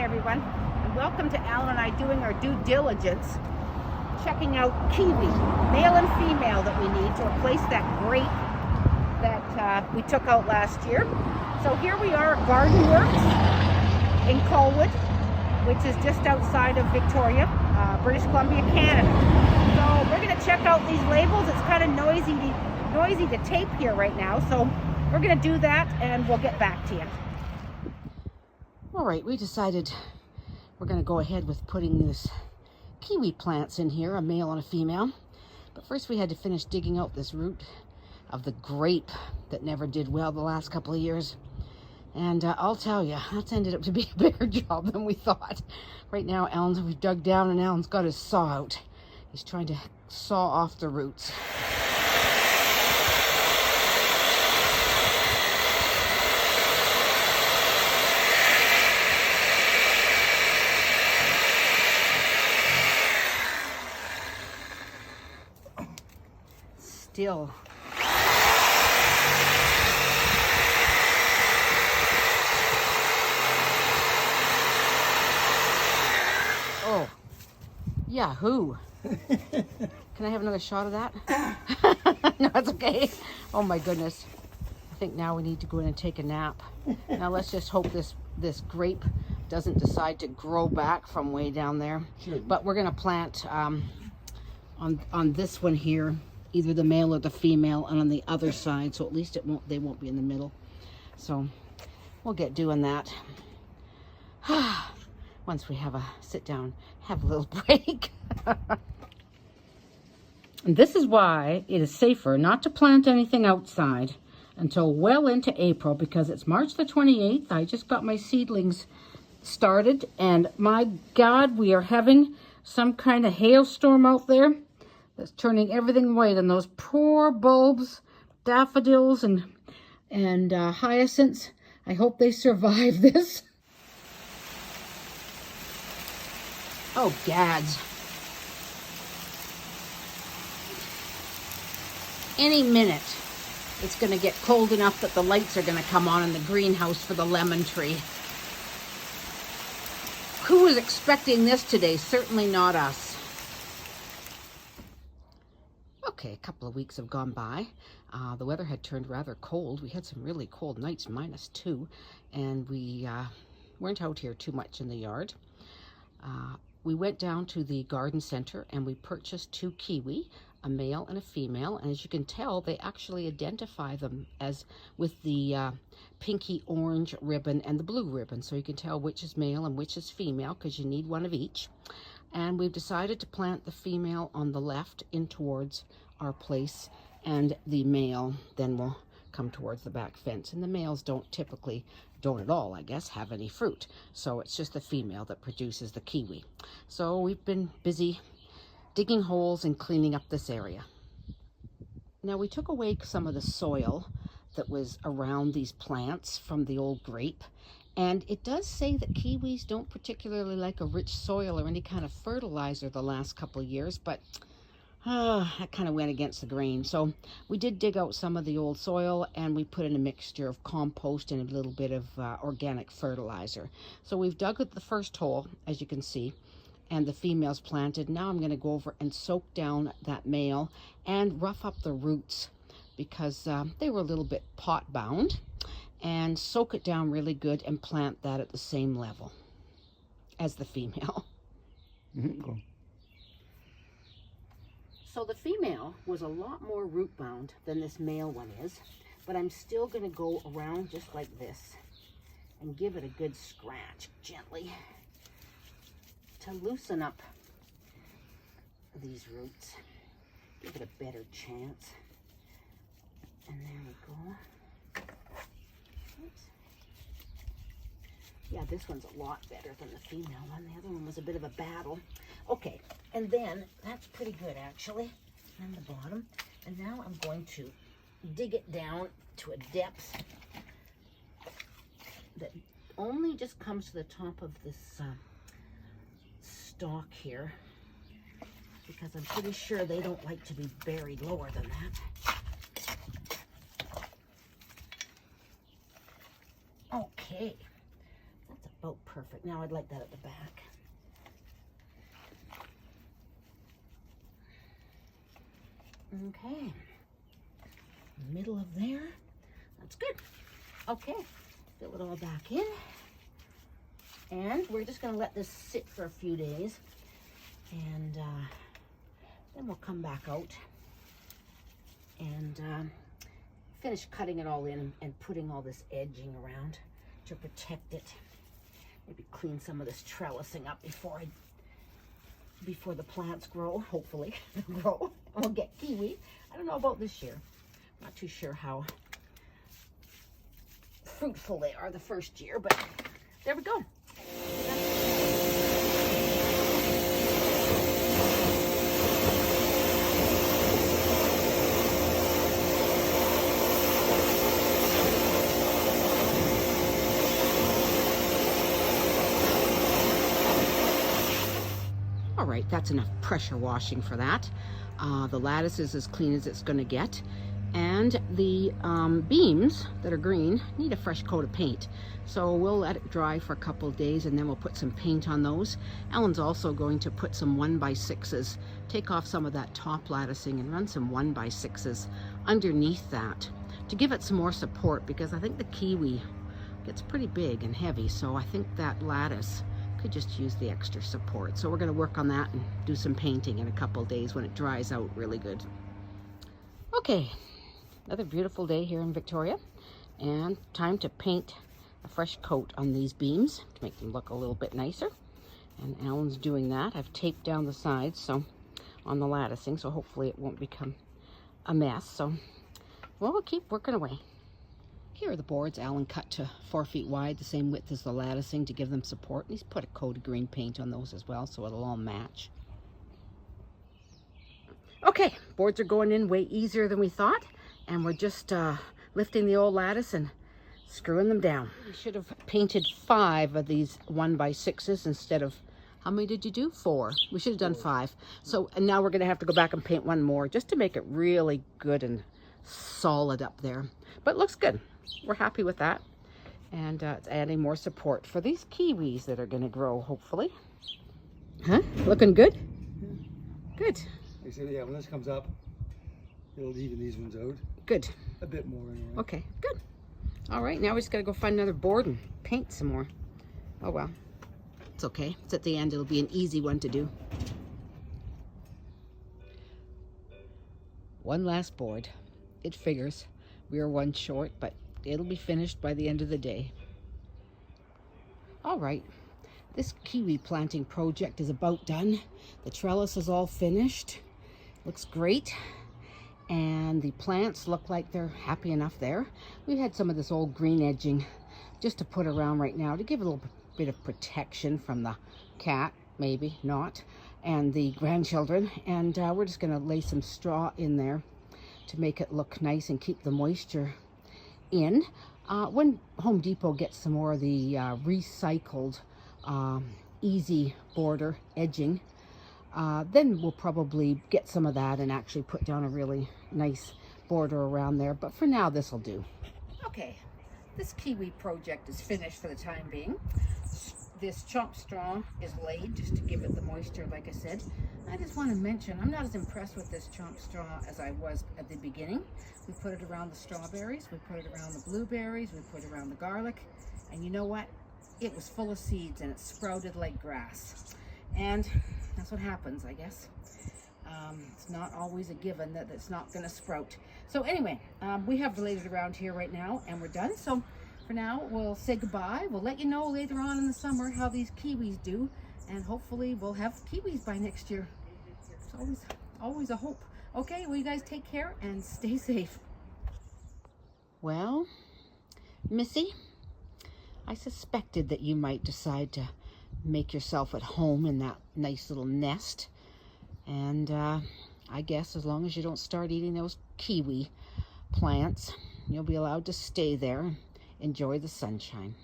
everyone, and welcome to Alan and I doing our due diligence, checking out kiwi, male and female, that we need to replace that grape that we took out last year. So here we are at Garden Works in Colwood, which is just outside of Victoria, British Columbia, Canada. So we're going to check out these labels. It's kind of noisy to tape here right now, so we're going to do that and we'll get back to you. All right, we decided we're going to go ahead with putting these kiwi plants in here, a male and a female. But first we had to finish digging out this root of the grape that never did well the last couple of years. And I'll tell you, that's ended up to be a bigger job than we thought. Right now, we've dug down and Alan's got his saw out. He's trying to saw off the roots. Still. Oh, yahoo. Can I have another shot of that? No, that's okay. Oh my goodness. I think now we need to go in and take a nap. Now let's just hope this grape doesn't decide to grow back from way down there. Sure. But we're gonna plant on this one here, either the male or the female, and on the other side, so at least they won't be in the middle. So we'll get doing that once we have a sit down, have a little break. And this is why it is safer not to plant anything outside until well into April, because it's March the 28th. I just got my seedlings started, and my God, we are having some kind of hailstorm out there that's turning everything white, and those poor bulbs, daffodils and hyacinths. I hope they survive this. Oh, gads. Any minute, it's going to get cold enough that the lights are going to come on in the greenhouse for the lemon tree. Who was expecting this today? Certainly not us. Okay, a couple of weeks have gone by. The weather had turned rather cold. We had some really cold nights, -2, and we weren't out here too much in the yard. We went down to the garden center and we purchased 2 kiwi, a male and a female, and as you can tell, they actually identify them as with the pinky orange ribbon and the blue ribbon, so you can tell which is male and which is female, because you need one of each. And we've decided to plant the female on the left in towards our place, and the male then will come towards the back fence. And the males don't at all, I guess, have any fruit. So it's just the female that produces the kiwi. So we've been busy digging holes and cleaning up this area. Now we took away some of the soil that was around these plants from the old grape. And it does say that kiwis don't particularly like a rich soil or any kind of fertilizer the last couple of years, but that kind of went against the grain. So we did dig out some of the old soil and we put in a mixture of compost and a little bit of organic fertilizer. So we've dug at the first hole, as you can see, and the female's planted. Now I'm going to go over and soak down that male and rough up the roots, because they were a little bit pot bound, and soak it down really good and plant that at the same level as the female. Go. So the female was a lot more root bound than this male one is, but I'm still going to go around just like this and give it a good scratch gently to loosen up these roots, give it a better chance. And there we go. Oops. Yeah, this one's a lot better than the female one. The other one was a bit of a battle. Okay, and then that's pretty good actually. And the bottom. And now I'm going to dig it down to a depth that only just comes to the top of this stalk here, because I'm pretty sure they don't like to be buried lower than that. Okay, that's a about perfect. Now I'd like that at the back. Okay, middle of there, that's good. Okay, fill it all back in. And we're just gonna let this sit for a few days, and then we'll come back out and finish cutting it all in and putting all this edging around to protect it. Maybe clean some of this trellising up before the plants grow, hopefully grow, and we'll get kiwi. I don't know about this year. I'm not too sure how fruitful they are the first year, but there we go. All right, that's enough pressure washing for that. The lattice is as clean as it's going to get. And the beams that are green need a fresh coat of paint. So we'll let it dry for a couple of days and then we'll put some paint on those. Ellen's also going to put some 1x6s, take off some of that top latticing and run some 1x6s underneath that to give it some more support, because I think the kiwi gets pretty big and heavy. So I think that lattice could just use the extra support. So we're going to work on that and do some painting in a couple of days when it dries out really good. Okay, another beautiful day here in Victoria, and time to paint a fresh coat on these beams to make them look a little bit nicer. And Alan's doing that. I've taped down the sides so on the latticing, so hopefully it won't become a mess. So well, we'll keep working away. Here are the boards Alan cut to 4 feet wide, the same width as the latticing to give them support. And he's put a coat of green paint on those as well, so it'll all match. Okay, boards are going in way easier than we thought, and we're just lifting the old lattice and screwing them down. We should have painted 5 of these 1x6s instead of, how many did you do? 4. We should have done 5. So, and now we're gonna have to go back and paint one more just to make it really good and solid up there. But it looks good. We're happy with that. And it's adding more support for these kiwis that are gonna grow, hopefully. Huh? Looking good? Yeah. Good. Like I said, yeah, when this comes up, it'll even these ones out. Good. A bit more anyway. Okay, good. All right, now we just gotta go find another board and paint some more. Oh well, it's okay. It's at the end, it'll be an easy one to do. One last board. It figures. We are one short, but it'll be finished by the end of the day. All right, this kiwi planting project is about done. The trellis is all finished. Looks great. And the plants look like they're happy enough there. We had some of this old green edging just to put around right now to give a little bit of protection from the cat, maybe not, and the grandchildren. And we're just gonna lay some straw in there to make it look nice and keep the moisture in. When Home Depot gets some more of the recycled easy border edging, then we'll probably get some of that and actually put down a really nice border around there. But for now, this will do. Okay, this kiwi project is finished for the time being. This chopped straw is laid just to give it the moisture, like I said. I just want to mention, I'm not as impressed with this chopped straw as I was at the beginning. We put it around the strawberries, we put it around the blueberries, we put it around the garlic, and you know what? It was full of seeds and it sprouted like grass. And that's what happens, I guess. It's not always a given that it's not going to sprout. So anyway, we have laid it around here right now and we're done. So for now, we'll say goodbye. We'll let you know later on in the summer how these kiwis do, and hopefully we'll have kiwis by next year. It's always a hope. Okay, well, you guys take care and stay safe. Well, Missy, I suspected that you might decide to make yourself at home in that nice little nest. And I guess as long as you don't start eating those kiwi plants, you'll be allowed to stay there and enjoy the sunshine.